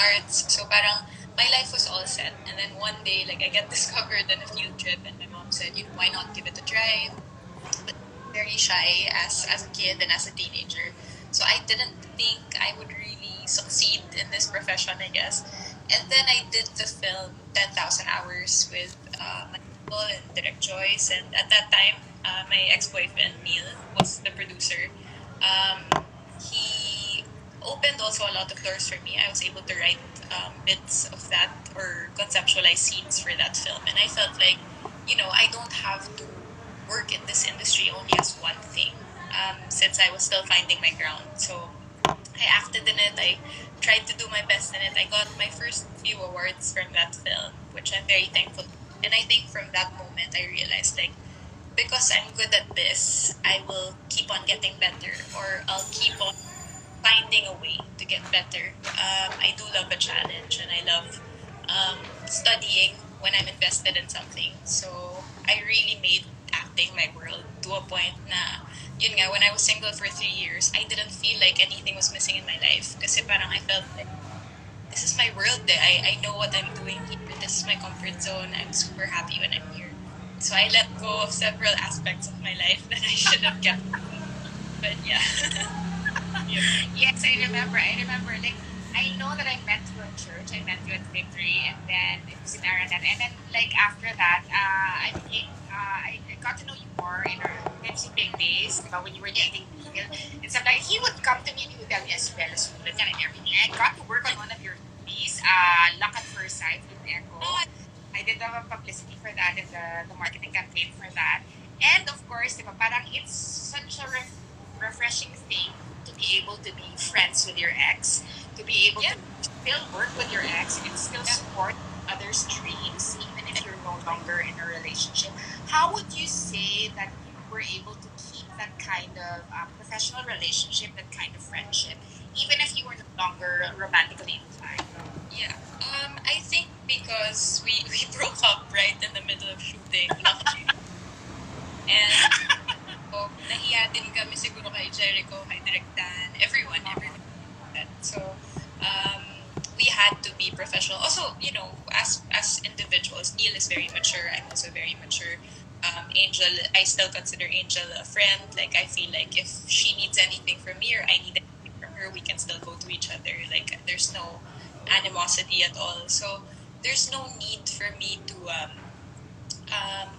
arts. So parang my life was all set. And then one day, like I get discovered in a field trip, and my mom said, why not give it a try? But very shy as a kid and as a teenager. So I didn't think I would really succeed in this profession, I guess. And then I did the film 10,000 Hours with my uncle and Direct Joyce. And at that time, my ex-boyfriend, Neil, was the producer. He opened also a lot of doors for me. I was able to write bits of that or conceptualize scenes for that film. And I felt like, I don't have to work in this industry only as one thing, since I was still finding my ground. So I acted in it. I tried to do my best in it. I got my first few awards from that film, which I'm very thankful. And I think from that moment, I realized like because I'm good at this, I will keep on getting better, or I'll keep on finding a way to get better. I do love a challenge, and I love studying when I'm invested in something. So I really made acting my world to a point na, yun nga, when I was single for 3 years, I didn't feel like anything was missing in my life. Kasi parang I felt like, this is my world. I know what I'm doing here. This is my comfort zone. I'm super happy when I'm here. So I let go of several aspects of my life that I should have kept. But yeah. Yes, I remember. Like, I know that I met you at church. I met you at Victory, and then it was in Araneta. And then, like, after that, I got to know you more in our Pepsi Big Days, about when you were dating Neil. And stuff like, he would come to me and he would tell me, as well as and everything. I got to work on one of your movies, Luck at First Sight with Echo. I did the publicity for that and the marketing campaign for that. And of course, diba, parang it's such a refreshing thing to be able to be friends with your ex, to be able to still work with your ex and still support others' dreams, even if you're no longer in a relationship. How would you say that you were able to keep that kind of professional relationship, that kind of friendship, even if you were no longer romantically inclined? Yeah. I think because we broke up right in the middle of shooting. And so, nahiya din kami siguro kay Jericho, kay Direk Dan, everyone. So, we had to be professional. Also, as individuals, Neil is very mature. I'm also very mature. Angel, I still consider Angel a friend. Like, I feel like if she needs anything from me or I need anything from her, we can still go to each other. Like, there's no animosity at all. So, there's no need for me to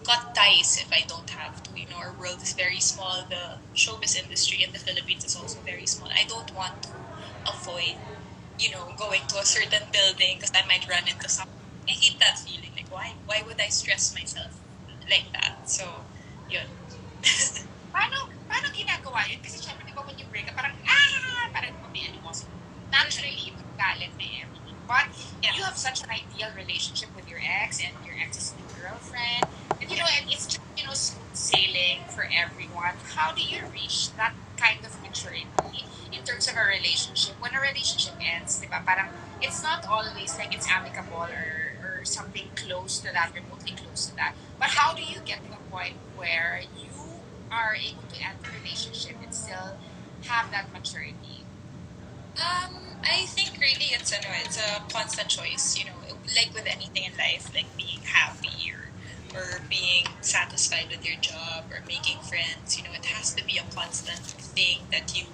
cut ties if I don't have to. Our world is very small. The showbiz industry in the Philippines is also very small. I don't want to avoid, going to a certain building because I might run into someone. I hate that feeling. Like, why would I stress myself like that? So, yun. Paano ginagawa yun? Kasi syempre, di ba, when you break up, parang may animosity. Naturally, ito galit na everything. But you have such an ideal relationship with your ex, and your ex's new girlfriend. And, and it's just, smooth sailing for everyone. How do you reach that kind of maturity in terms of a relationship? When a relationship ends, di ba, parang it's not always like it's amicable or something close to that, remotely close to that. But how do you get to a point where you are able to end the relationship and still have that maturity? I think really it's a constant choice. Like with anything in life, like being happy or being satisfied with your job or making friends. It has to be a constant thing that you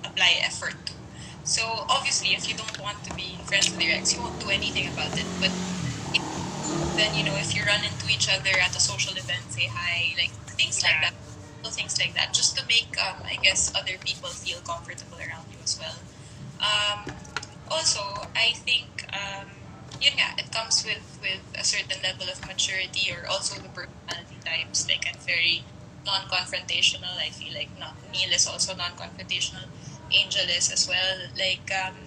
apply effort to. So obviously, if you don't want to be friends with your ex, you won't do anything about it. But then if you run into each other at a social event, say hi, like things like that, little things like that, just to make I guess other people feel comfortable around you as well. Also, I think yun nga, it comes with a certain level of maturity or also the personality types. Like I'm very non-confrontational. I feel like Neil is also non-confrontational. Angel is as well. Like um,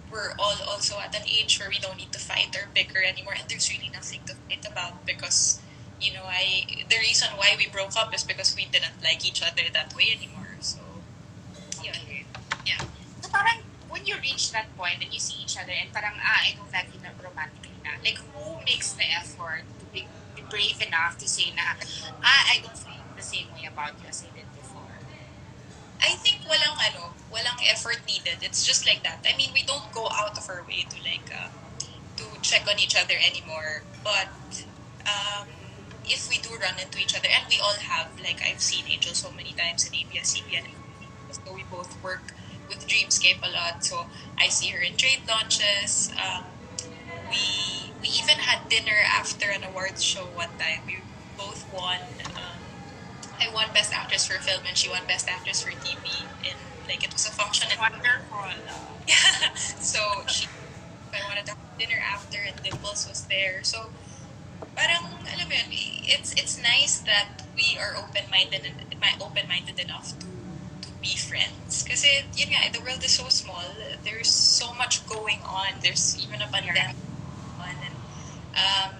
we're all also at an age where we don't need to fight or bicker anymore, and there's really nothing to fight about because the reason why we broke up is because we didn't like each other that way anymore. So Okay. Yeah. So parang when you reach that point and you see each other and parang I don't like you na romantically na, like who makes the effort to be brave enough to say na I don't feel the same way about you as I did before? I think walang effort needed. It's just like that. I mean, we don't go out of our way to to check on each other anymore. But um, if we do run into each other, and we all have, like I've seen Angel so many times in ABS-CBN, so we both work with Dreamscape a lot. So I see her in trade launches. We even had dinner after an awards show one time. We both won. I won Best Actress for Film, and she won Best Actress for TV. In like it was a function in Wonderful. yeah. So I wanted to have dinner after, and Dimples was there. So parang alam mo yun, it's nice that we are open-minded and open-minded enough to be friends. Kasi yun nga, the world is so small. There's so much going on. There's even a pandemic on, and um,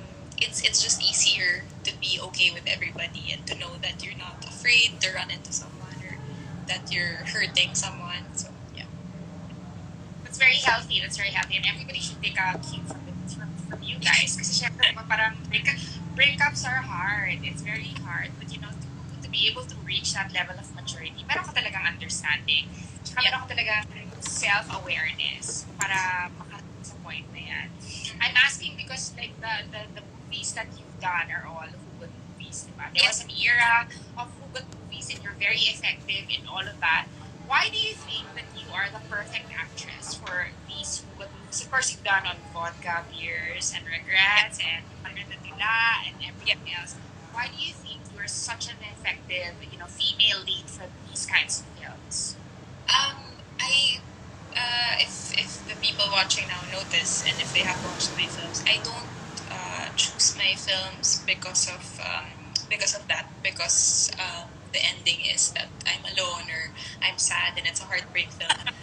it's just easier to be okay with everybody and to know that you're not afraid to run into someone or that you're hurting someone. So yeah. That's very healthy. That's very healthy. And everybody should take a cue from you guys. Kasi syempre, diba, parang breakups are hard. It's very hard. But you know, to be able to reach that level of maturity, meron ka talagang understanding. Tsaka Yeah. meron ka talagang self-awareness para makarating sa point na yan. I'm asking because like the movies that you've done are all hugot movies, diba? There was an era of hugot movies and you're very effective in all of that. Why do you think that you are the perfect actress for these hugot movies? Of course, you've done on vodka, beers, and regrets, and Under the Tila, and everything else. Why do you think you're such an effective, you know, female lead for these kinds of films? I if the people watching now notice, and if they have watched my films, I don't choose my films because of that. Because the ending is that I'm alone or I'm sad, and it's a heartbreak film.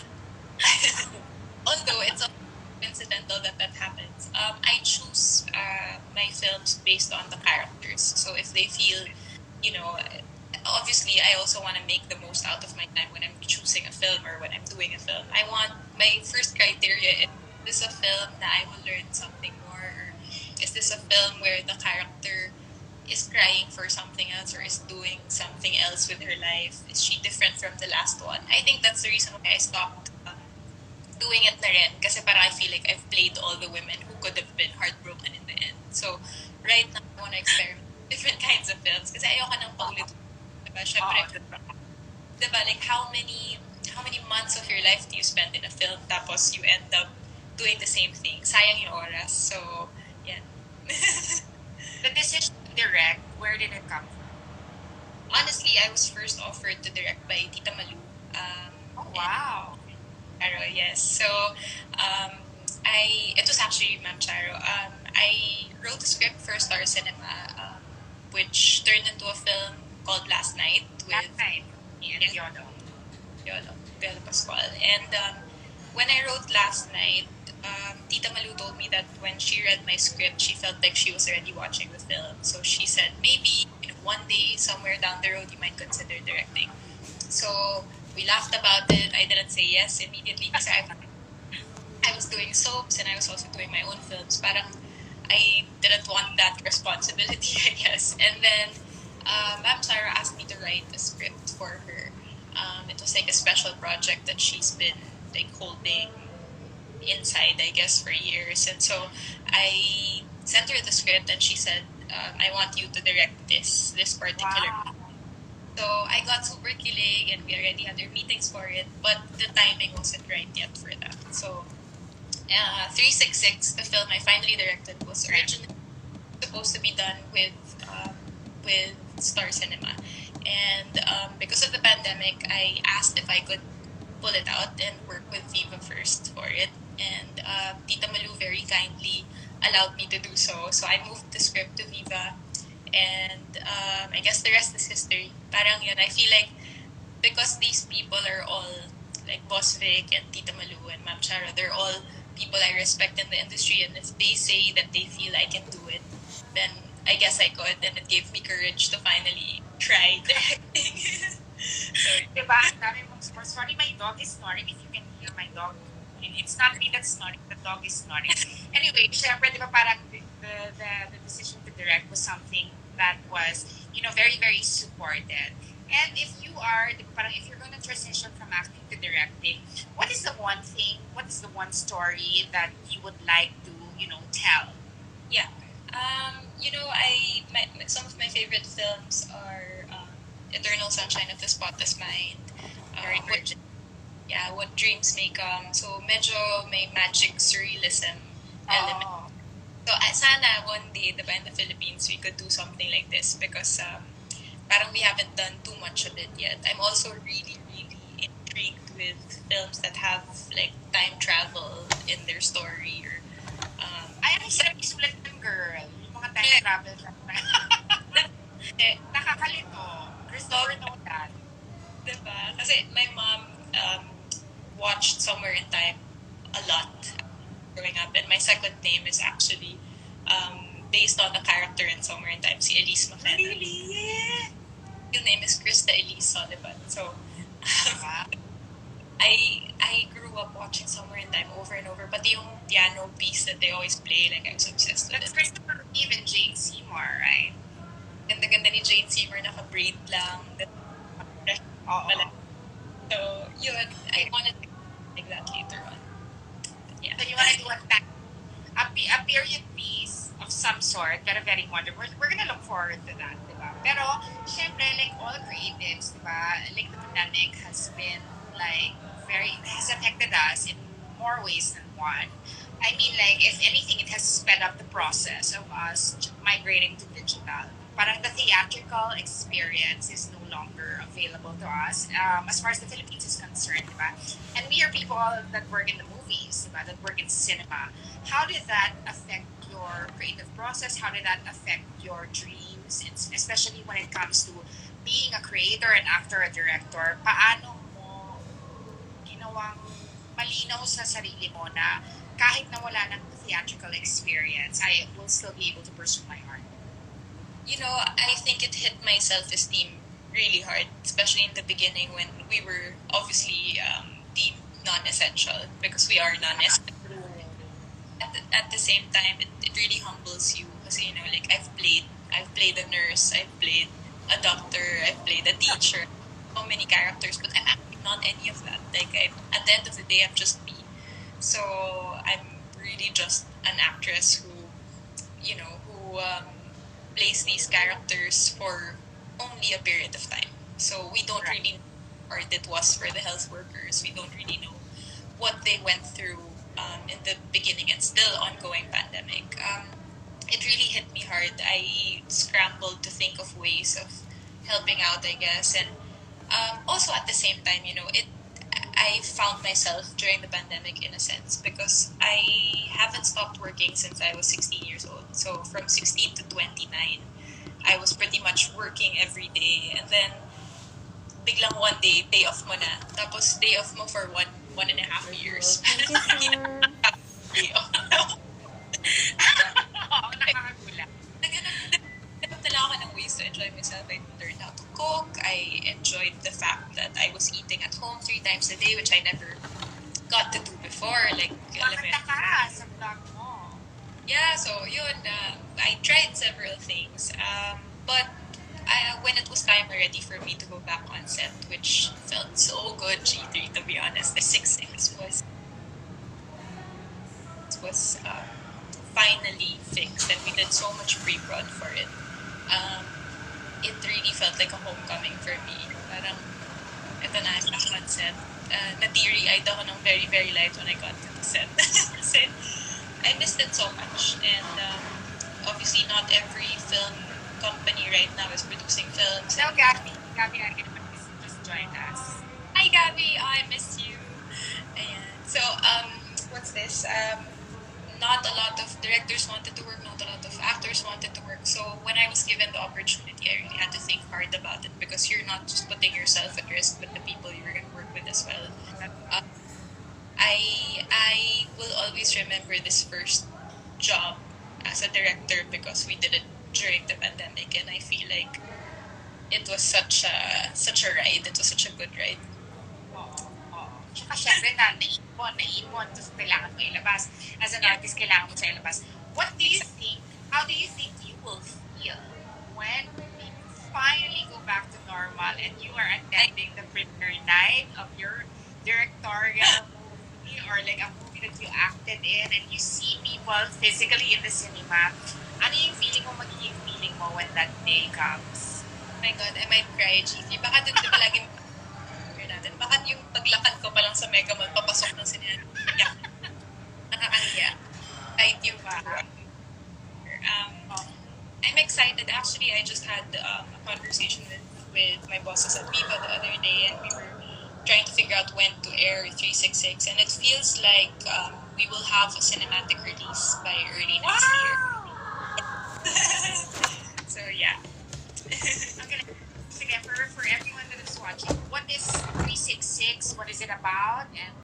Although it's also coincidental that that happens, I choose my films based on the characters. So if they feel, you know, obviously I also want to make the most out of my time when I'm choosing a film or when I'm doing a film. I want my first criteria is this a film that I will learn something more, or is this a film where the character is crying for something else or is doing something else with her life? Is she different from the last one? I think that's the reason why I stopped doing it na rin kasi parang I feel like I've played all the women who could have been heartbroken in the end. So, right now, I want to experiment with different kinds of films kasi ayoko nang paulit. Diba? Oo, Syempre, diba, like how many months of your life do you spend in a film tapos you end up doing the same thing? Sayang yung oras. So, yeah. the decision to direct, where did it come from? Honestly, I was first offered to direct by Tita Malu. Oh, And wow. Charo, yes. So, it was actually Ma'am Charo. I wrote a script for Star Cinema, which turned into a film called Last Night That with time, me and yeah, Yolo. Yolo, Bela Pascual. And when I wrote Last Night, Tita Malu told me that when she read my script, she felt like she was already watching the film. So she said, maybe one day, somewhere down the road, you might consider directing. So we laughed about it. I didn't say yes immediately because I was doing soaps and I was also doing my own films. Parang I didn't want that responsibility, I guess. And then Ma'am Sarah asked me to write a script for her. It was like a special project that she's been like holding inside, I guess, for years. And so I sent her the script, and she said, "I want you to direct this particular." Wow. So I got super kilig, and we already had our meetings for it, but the timing wasn't right yet for that. So 366, the film I finally directed, was originally supposed to be done with Star Cinema, and because of the pandemic, I asked if I could pull it out and work with Viva first for it, and Tita Malu very kindly allowed me to do so. So I moved the script to Viva, and I guess the rest is history. Parang yun, I feel like because these people are all like Boss Vic and Tita Malu and Ma'am Chara, they're all people I respect in the industry, and if they say that they feel I can do it, then I guess I could, and it gave me courage to finally try directing. So Diba? Ang dami mong support. Sorry, my dog is snoring. If you can hear my dog, it's not me that's snoring. The dog is snoring. Anyway, syempre, di ba parang the decision to direct was something that was, you know, very, very supported. And if you are, parang if you're going to transition from acting to directing, what is the one story that you would like to, tell? Yeah. Some of my favorite films are Eternal Sunshine of the Spotless Mind, Very what original. yeah, What Dreams May Come. So medyo may magic surrealism element. Oh, So sana one day, diba, in the Philippines, we could do something like this because parang we haven't done too much of it yet. I'm also really, really intrigued with films that have like time travel in their story or ay, ang hirap isulat ng girl. Yung mga time yeah, travel. Nakakalito. so, Christopher Nolan. diba? Kasi my mom watched Somewhere in Time a lot growing up, and my second name is actually based on the character in Somewhere in Time, si Elise Macena. Really? Your name is Krista Elise Sullivan. So Diba? I grew up watching Somewhere in Time over and over, but yung piano piece that they always play, like I was obsessed with That's it. Christopher Reeve and Jane Seymour, right? Ganda-ganda ni Jane Seymour, naka-braid lang. Oo. So, yun, I wanted to like that later on. Yeah. So you want to do a period piece of some sort, pero very modern. We're gonna look forward to that, diba? Pero, syempre, like all creatives, diba, like the pandemic has been like has affected us in more ways than one. I mean, like, if anything, it has sped up the process of us migrating to digital. Parang the theatrical experience is no longer available to us as far as the Philippines is concerned, diba? And we are people that work in the movies, diba? That work in cinema. How did that affect your creative process? How did that affect your dreams, especially when it comes to being a creator, an actor, a director? Paano mo ginawang malinaw sa sarili mo na kahit na wala ng theatrical experience, I will still be able to pursue my art? I think it hit my self esteem really hard, especially in the beginning when we were obviously deemed non essential because we are non essential. At the same time, it really humbles you because, like I've played a nurse, I've played a doctor, I've played a teacher, so many characters, but I'm actually not any of that. Like, at the end of the day, I'm just me. So I'm really just an actress who plays these characters for only a period of time. So we don't Right. really know how hard it was for the health workers. We don't really know what they went through in the beginning and still ongoing pandemic. It really hit me hard. I scrambled to think of ways of helping out, I guess, and also at the same time, I found myself during the pandemic in a sense because I haven't stopped working since I was 16 years old. So from 16 to 29, I was pretty much working every day. And then biglang one day, day off mo na. Tapos day off mo for one and a half years. Thank you, sir. Day off. Oo, nakakagulat. Naghanap na lang ako ng ways to enjoy myself. I learned how to cook. I enjoyed the fact that I was eating at home 3 times a day, which I never got to do before. Like, alam mo Makanta yun. ka sa vlog mo. Yeah, so yun, I tried several things. But when it was time already for me to go back on set, which felt so good, G3, to be honest, the 6 6 was finally fixed, and we did so much pre-prod for it. It really felt like a homecoming for me. Parang, eto na, I'm back on set. Na-teary-eyed ako ng very, very light when I got to the set. Kasi I missed it so much. And obviously, not every film company right now is producing films. So, Gabby naman just joined us. Hi, Gabby. I miss you. Ayan. So, what's this? Not a lot of directors wanted to work, not a lot of actors wanted to work. So when I was given the opportunity, I really had to think hard about it because you're not just putting yourself at risk, but the people you're going to work with as well. Uh, I will always remember this first job as a director because we did it during the pandemic, and I feel like it was such a ride. It was such a good ride. Oo. Tsaka syempre naipon. Tapos kailangan mo ilabas. As an artist, kailangan mo siya ilabas. How do you think you will feel when finally go back to normal and you are I attending the premiere night of your directorial movie or like a movie that you acted in and you see people physically in the cinema, ano yung feeling mo, magiging feeling mo when that day comes? oh my God, I might cry, Chiefy. Baka dun, diba lagi natin, baka yung paglakad ko pa lang sa Mega Mall, papasok ng sinehan. Yeah, nakakahiya. Kahit yung Diba? Oh, I'm excited. Actually, I just had a conversation with my bosses at Viva the other day, and we were trying to figure out when to air 366. And it feels like we will have a cinematic release by early next year. wow! So, yeah. Okay, sige, for everyone that is watching, what is 366? What is it about? And